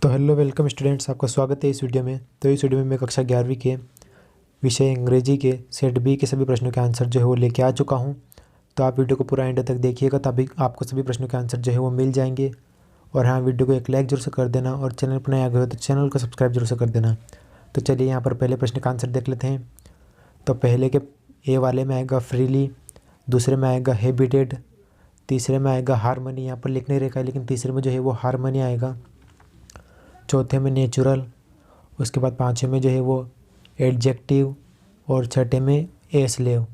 तो hello welcome students, आपका स्वागत है इस वीडियो में। तो इस वीडियो में मैं कक्षा 11वीं के विषय अंग्रेजी के सेट बी के सभी प्रश्नों के आंसर जो है वो लेके आ चुका हूं। तो आप वीडियो को पूरा एंड तक देखिएगा, तभी आपको सभी प्रश्नों के आंसर जो है वो मिल जाएंगे। और हाँ, वीडियो को एक लाइक जरूर से कर देना और चैनल पर नया आ गए हो तो चैनल को सब्सक्राइब जरूर से कर देना। तो चलिए यहाँ पर पहले प्रश्न का आंसर देख लेते हैं। तो पहले के ए वाले में आएगा फ्रीली, दूसरे में आएगा हैबिटेड, तीसरे में आएगा हारमनी। यहाँ पर लिख नहीं रखा है लेकिन तीसरे में जो है वो हारमनी आएगा, चौथे में नेचुरल, उसके बाद पाँचवें में जो है वो एडजेक्टिव और छठे में ए स्लेव।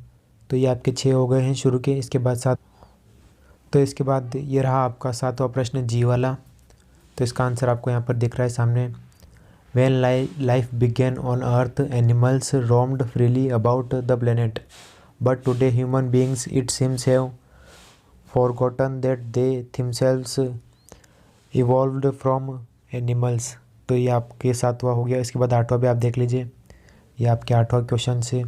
तो ये आपके 6 हो गए हैं शुरू के। इसके बाद सात, तो इसके बाद ये रहा आपका 7वां प्रश्न जी वाला। तो इसका आंसर आपको यहाँ पर दिख रहा है सामने। When life began on earth, animals roamed freely about the planet, but today human beings, it seems, have forgotten that they themselves evolved from animals। तो ये आपके 7वां हो गया। इसके बाद 8वां भी आप देख लीजिए। ये आपके 8वां क्वेश्चन से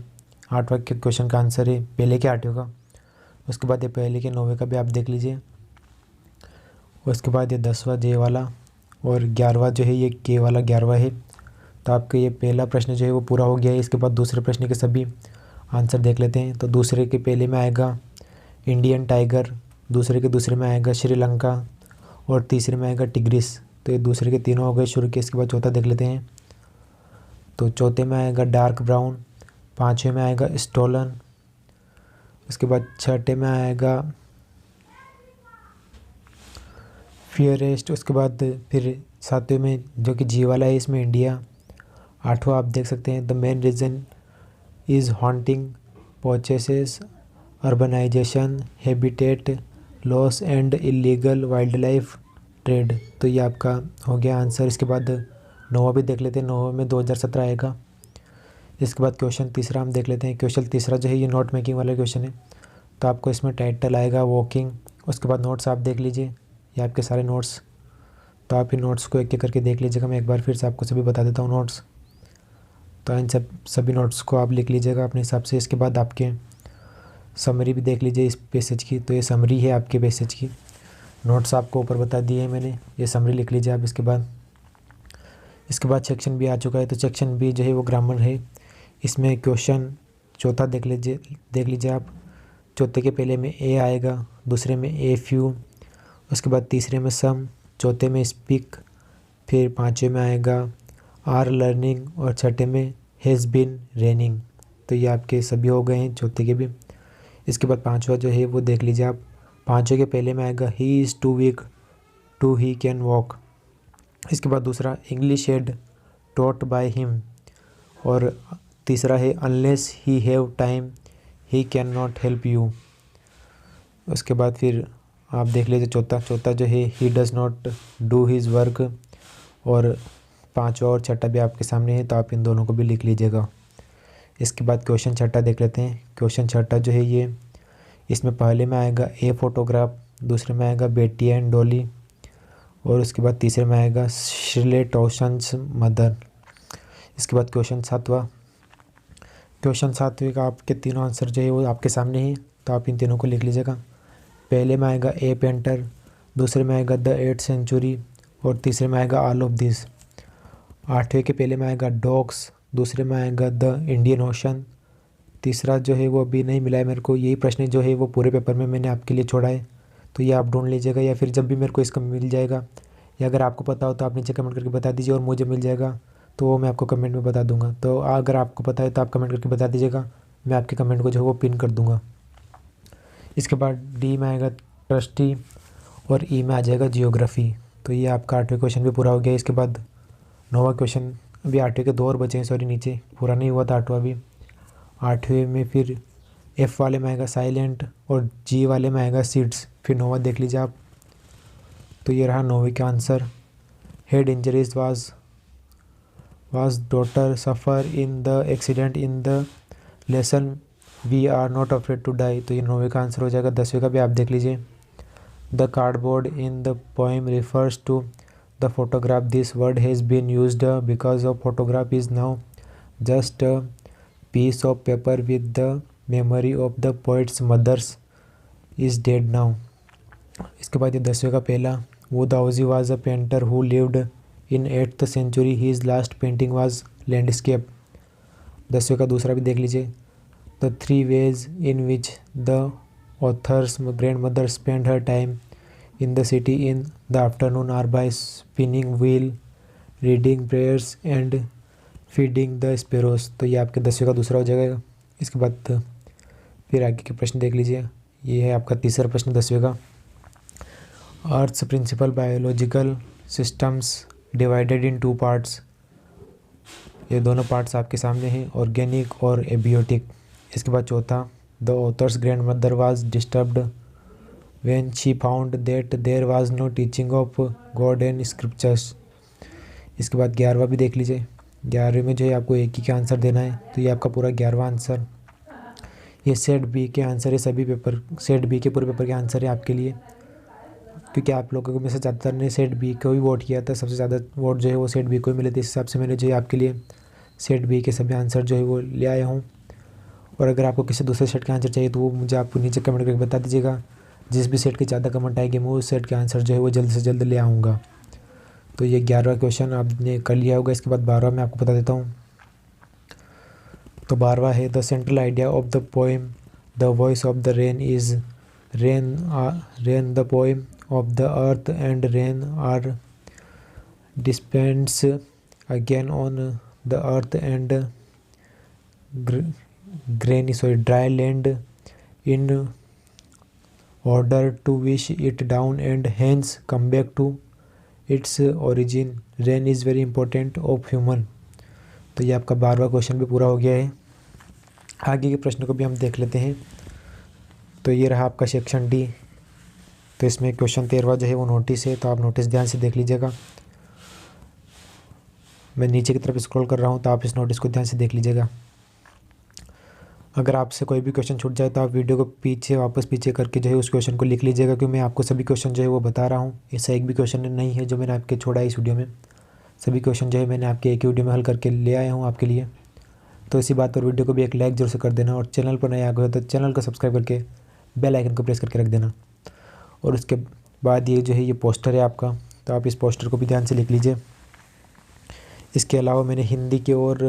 8वां के क्वेश्चन का आंसर है पहले के 8वें का। उसके बाद ये पहले के 9वें का भी आप देख लीजिए। उसके बाद ये 10वां जे वाला और 11वां जो है ये के वाला 11वां है। तो आपका ये पहला प्रश्न जो है वो पूरा हो गया है। इसके बाद दूसरे प्रश्न के सभी आंसर देख लेते हैं। तो दूसरे के पहले में आएगा इंडियन टाइगर, दूसरे के दूसरे में आएगा श्रीलंका और तीसरे में आएगा टिग्रिस। तो ये दूसरे के तीनों हो गए शुरू के। इसके बाद चौथा देख लेते हैं। तो चौथे में आएगा डार्क ब्राउन, पाँचवें में आएगा स्टोलन, उसके बाद छठे में आएगा फियरेस्ट, उसके बाद फिर सातवें में जो कि जी वाला है इसमें इंडिया। आठवां आप देख सकते हैं the main reason is hunting poaches, urbanisation, habitat loss and illegal wildlife trade. तो ये आपका हो गया आंसर। इसके बाद 9वां भी देख लेते हैं। 9वें में 2017 आएगा। इसके बाद क्वेश्चन तीसरा हम देख लेते हैं। क्वेश्चन तीसरा जो है ये नोट मेकिंग वाला क्वेश्चन है। तो आपको इसमें टाइटल आएगा वॉकिंग। उसके बाद नोट्स आप देख लीजिए, ये आपके सारे नोट्स। तो आप इन नोट्स को एक एक करके देख लीजिएगा। मैं एक बार फिर से आपको सभी बता देता हूँ नोट्स। तो इन सभी नोट्स को आप लिख लीजिएगा अपने हिसाब से। इसके बाद आपके समरी भी देख लीजिए इस पैसेज की। तो ये समरी है आपके पैसेज की। नोट्स आपको ऊपर बता दिए हैं मैंने, ये समरी लिख लीजिए आप। इसके बाद सेक्शन बी आ चुका है। तो सेक्शन बी जो है वो ग्रामर है। इसमें क्वेश्चन चौथा देख लीजिए आप। चौथे के पहले में ए आएगा, दूसरे में ए फ्यू, उसके बाद तीसरे में सम, चौथे में स्पीक, फिर पाँचवें में आएगा आर लर्निंग और छठे में हैज़ बीन रेनिंग। तो ये आपके सभी हो गए हैं चौथे के भी। इसके बाद पाँचवा जो है वो देख लीजिए आप। पाँचवें के पहले में आएगा he is too weak to he can walk. इसके बाद दूसरा English head taught by him और तीसरा है unless he have time he can not help you. उसके बाद फिर आप देख लीजिए चौथा जो है he does not do his work. और पाँचवा और छठा भी आपके सामने है, तो आप इन दोनों को भी लिख लीजिएगा। इसके बाद क्वेश्चन छठा देख लेते हैं। क्वेश्चन छठा जो है ये, इसमें पहले में आएगा ए फोटोग्राफ, दूसरे में आएगा बेटी एंड डॉली और उसके बाद तीसरे में आएगा शिर्ले टॉशंस मदर। इसके बाद क्वेश्चन सातवें का आपके तीनों आंसर जो है वो आपके सामने ही, तो आप इन तीनों को लिख लीजिएगा। पहले में आएगा ए पेंटर, दूसरे में आएगा द 8th सेंचुरी और तीसरे में आएगा ऑल ऑफ दिस। आठवें के पहले में आएगा डॉग्स, दूसरे में आएगा द इंडियन ओशन, तीसरा जो है वो अभी नहीं मिला है मेरे को। यही प्रश्न जो है वो पूरे पेपर में मैंने आपके लिए छोड़ा है, तो ये आप ढूंढ लीजिएगा या फिर जब भी मेरे को इसका मिल जाएगा, या अगर आपको पता हो तो आप नीचे कमेंट करके बता दीजिए और मुझे मिल जाएगा तो वो मैं आपको कमेंट में बता दूंगा। तो अगर आपको पता है तो आप कमेंट करके बता दीजिएगा, मैं आपके कमेंट को जो है वो पिन कर दूंगा। इसके बाद डी में आएगा ट्रस्टी और ई में आ जाएगा जियोग्राफी। तो ये आपका 8वें क्वेश्चन भी पूरा हो गया। इसके बाद 9वां क्वेश्चन, अभी 8वें के 2 और बचे हैं, सॉरी नीचे पूरा नहीं हुआ था 8वां भी। 8वें में फिर एफ़ वाले में आएगा साइलेंट और जी वाले में आएगा सीड्स। फिर 9वां देख लीजिए आप। तो ये रहा 9वें का answer. Head injuries was daughter suffer in the accident in the lesson we are not afraid to die. तो ये 9वें का आंसर हो जाएगा। 10वें का भी आप देख लीजिए। The cardboard in the poem refers to the photograph. This word has been used because of photograph is now just a piece of paper with the memory of the poet's mother's is dead now. इसके बाद ये 10वें का पहला, वो Dauji was a painter who lived in 8th century his last painting was landscape। 10वें का दूसरा भी देख लीजिए। The 3 ways in which the author's grandmother spent her time in the city in the afternoon are by spinning wheel, reading prayers and feeding the sparrows। तो ये आपके 10वें का दूसरा हो जाएगा। इसके बाद फिर आगे के प्रश्न देख लीजिए। ये है आपका तीसरा प्रश्न 10वें का। Earth's principal biological systems divided in 2 parts. ये दोनों पार्ट्स आपके सामने हैं, ऑर्गेनिक और एबियोटिक। इसके बाद चौथा, the author's grandmother was disturbed when she found that there was no teaching of God and scriptures. इसके बाद 11वां भी देख लीजिए। 11वें में जो है आपको एक ही का आंसर देना है, तो ये आपका पूरा 11वां आंसर। ये सेट बी के आंसर है, सभी पेपर सेट बी के पूरे पेपर के आंसर है आपके लिए, क्योंकि आप लोगों में से ज़्यादातर ने सेट बी को ही वोट किया था। सबसे ज़्यादा वोट जो है वो सेट बी को ही मिले थे। इस हिसाब से मैंने जो है आपके लिए सेट बी के सभी आंसर जो है वो ले आया हूँ। और अगर आपको किसी दूसरे सेट का आंसर चाहिए तो वो मुझे आपको नीचे कमेंट करके बता दीजिएगा। जिस भी सेट के ज़्यादा कमेंट आएंगे मैं उस सेट के आंसर जो है वो जल्द से जल्द ले आऊँगा। तो ये 11वां क्वेश्चन आपने कर लिया होगा। इसके बाद 12वां मैं आपको बता देता हूँ। तो 12वां है, the central idea of the poem the voice of the rain is rain the poem of the earth and rain are depends again on the earth and dry land in order to wish it down and hence come back to its origin। rain is very important of human। तो ये आपका 12वां question भी पूरा हो गया है। आगे के प्रश्न को भी हम देख लेते हैं। तो ये रहा आपका सेक्शन डी। तो इसमें क्वेश्चन 13वां जो है वो नोटिस है, तो आप नोटिस ध्यान से देख लीजिएगा। मैं नीचे की तरफ स्क्रॉल कर रहा हूँ, तो आप इस नोटिस को ध्यान से देख लीजिएगा। अगर आपसे कोई भी क्वेश्चन छूट जाए तो आप वीडियो को वापस पीछे करके जो है उस क्वेश्चन को लिख लीजिएगा, क्योंकि मैं आपको सभी क्वेश्चन जो है वो बता रहा हूँ। ऐसा एक भी क्वेश्चन नहीं है जो मैंने आपके छोड़ा है इस वीडियो में। सभी क्वेश्चन जो है मैंने आपके एक ही वीडियो में हल करके ले आया हूँ आपके लिए। तो इसी बात पर वीडियो को भी एक लाइक जरूर से कर देना, और चैनल पर नया आ गए तो चैनल को सब्सक्राइब करके बेल आइकन को प्रेस करके रख देना। और उसके बाद ये जो है ये पोस्टर है आपका, तो आप इस पोस्टर को भी ध्यान से लिख लीजिए। इसके अलावा मैंने हिंदी के और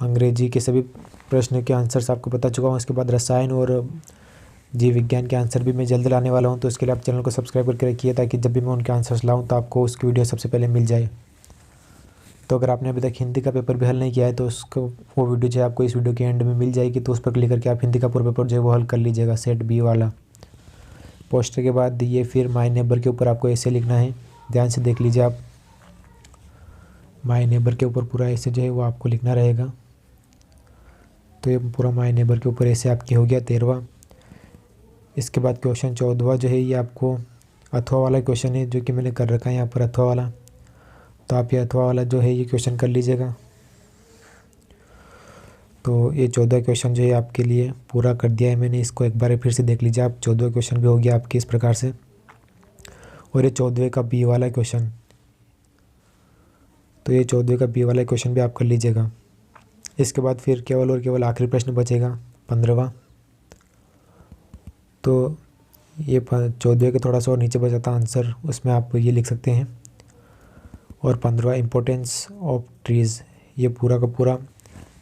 अंग्रेजी के सभी प्रश्न के आंसर्स आपको बता चुका हूँ। इसके बाद रसायन और जीव विज्ञान के आंसर भी मैं जल्द लाने वाला हूँ। तो इसके लिए आप चैनल को सब्सक्राइब करके रखिए, ताकि जब भी मैं उनके आंसर्स लाऊँ तो आपको उसकी वीडियो सबसे पहले मिल जाए। तो अगर आपने अभी तक हिंदी का पेपर भी हल नहीं किया है तो उसको वो वीडियो जो है आपको इस वीडियो के एंड में मिल जाएगी। तो उस पर क्लिक करके आप हिंदी का पूरा पेपर जो है वो हल कर लीजिएगा, सेट बी वाला। पोस्टर के बाद ये फिर माय नेबर के ऊपर आपको ऐसे लिखना है, ध्यान से देख लीजिए आप। माय नेबर के ऊपर पूरा ऐसे जो है वो आपको लिखना रहेगा। तो ये पूरा माय नेबर के ऊपर ऐसे आपकी हो गया 13वां। इसके बाद क्वेश्चन 14वां जो है ये आपको अथवा वाला क्वेश्चन है, जो कि मैंने कर रखा है यहाँ पर अथवा वाला। तो आप ये अथवा वाला जो है ये क्वेश्चन कर लीजिएगा। तो ये 14 क्वेश्चन जो है आपके लिए पूरा कर दिया है मैंने। इसको एक बार फिर से देख लीजिए आप। 14 क्वेश्चन भी हो गया आपके इस प्रकार से। और ये 14वें का बी वाला क्वेश्चन, तो ये 14वें का बी वाला क्वेश्चन भी आप कर लीजिएगा। इसके बाद फिर केवल और केवल आखिरी प्रश्न बचेगा 15वां। तो ये 14वें के थोड़ा सा और नीचे बचा था आंसर, उसमें आप ये लिख सकते हैं। और 15वां इम्पोर्टेंस ऑफ ट्रीज़, ये पूरा का पूरा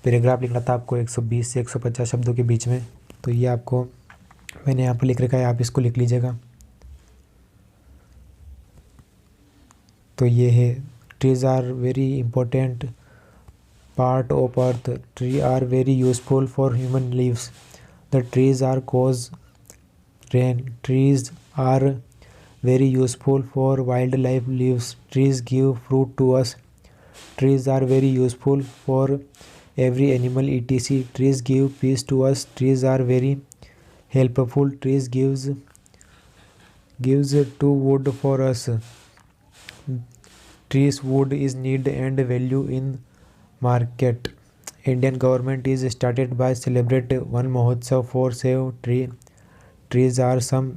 पैराग्राफ लिखना था आपको 120 से 150 शब्दों के बीच में। तो ये आपको मैंने यहाँ पर लिख रखा है, आप इसको लिख लीजिएगा। तो ये है, trees are very important part of earth. Tree are very useful for human lives. The trees are cause rain. Trees are very useful for wild life lives. Trees give fruit to us. Trees are very useful for every animal etc. Trees give peace to us. Trees are very helpful. Trees gives to wood for us. Trees wood is need and value in market. Indian government is started by celebrate one mahotsav for save tree. Trees are some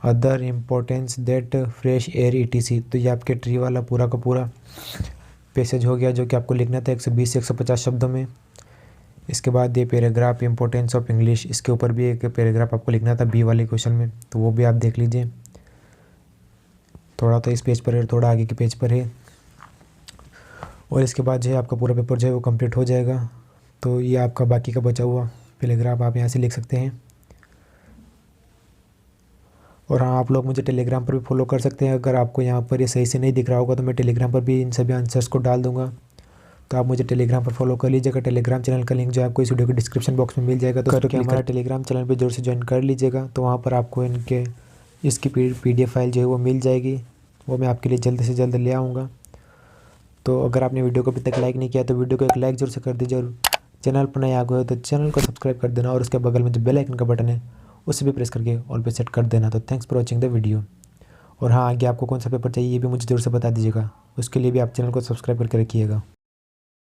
other importance that fresh air etc. तो ये आपके tree वाला पूरा का पूरा passage हो गया, जो कि आपको लिखना था 120 से 150 शब्दों में। इसके बाद ये पैराग्राफ इंपॉर्टेंस ऑफ इंग्लिश, इसके ऊपर भी एक पैराग्राफ आपको लिखना था बी वाले क्वेश्चन में, तो वो भी आप देख लीजिए। थोड़ा तो इस पेज पर है, थोड़ा आगे के पेज पर है। और इसके बाद जो है आपका पूरा पेपर जो है वो कंप्लीट हो जाएगा। तो ये आपका बाकी का बचा हुआ पैराग्राफ आप यहाँ से लिख सकते हैं। और हाँ, आप लोग मुझे टेलीग्राम पर भी फॉलो कर सकते हैं। अगर आपको यहाँ पर ये सही से नहीं दिख रहा होगा तो मैं टेलीग्राम पर भी इन सभी आंसर्स को डाल दूँगा, तो आप मुझे टेलीग्राम पर फॉलो कर लीजिएगा। टेलीग्राम चैनल का लिंक जो है आपको इस वीडियो के डिस्क्रिप्शन बॉक्स में मिल जाएगा, तो करके हमारा टेलीग्राम चैनल पे जोर से ज्वाइन कर लीजिएगा। तो वहाँ पर आपको इसकी PDF फाइल जो है वो मिल जाएगी, वो मैं आपके लिए जल्द से जल्द ले आऊँगा। तो अगर आपने वीडियो को अभी तक लाइक नहीं किया तो वीडियो को एक लाइक जरूर से कर दीजिए, और चैनल पर नए आ गए हो तो चैनल को सब्सक्राइब कर देना, और उसके बगल में जो बेल आइकन का बटन है उसे भी प्रेस करके ऑल पे सेट कर देना। तो thanks for watching the video. और हाँ, आगे आपको कौन सा पेपर चाहिए ये भी मुझे जरूर से बता दीजिएगा, उसके लिए भी आप चैनल को सब्सक्राइब करके रखिएगा।